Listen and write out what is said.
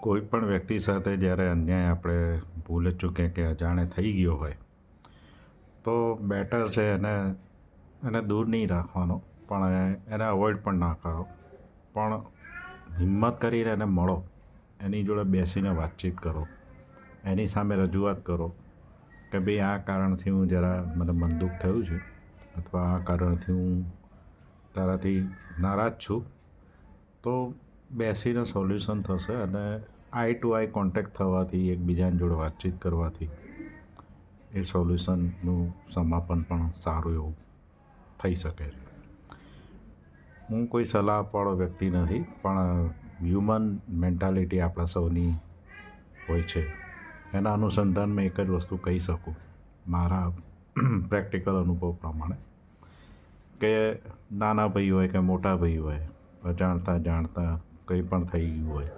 કોઈ પણ વ્યક્તિ સાથે જ્યારે અન્યાય આપણે ભૂલે ચૂકે કે અજાણે થઈ ગયો હોય તો બેટર છે એને દૂર નહીં રાખવાનો, પણ એને અવોઇડ પણ ના કરો, પણ હિંમત કરીને એને મળો, એની જોડે બેસીને વાતચીત કરો, એની સામે રજૂઆત કરો કે ભાઈ આ કારણથી હું જરા મને મન દુઃખ થયું છે, અથવા આ કારણથી હું તારાથી નારાજ છું. તો બેસીને સોલ્યુશન થશે, અને આઈ ટુ આઈ કોન્ટેક્ટ થવાથી, એકબીજાની જોડે વાતચીત કરવાથી એ સોલ્યુશનનું સમાપન પણ સારું એવું થઈ શકે છે. હું કોઈ સલાહ આપવાળો વ્યક્તિ નથી, પણ હ્યુમન મેન્ટાલિટી આપણા સૌની હોય છે. એના અનુસંધાનમાં એક જ વસ્તુ કહી શકું મારા પ્રેક્ટિકલ અનુભવ પ્રમાણે, કે નાના ભાઈ હોય કે મોટા ભાઈ હોય, અજાણતા જાણતા કંઈ પણ થઈ ગયું હોય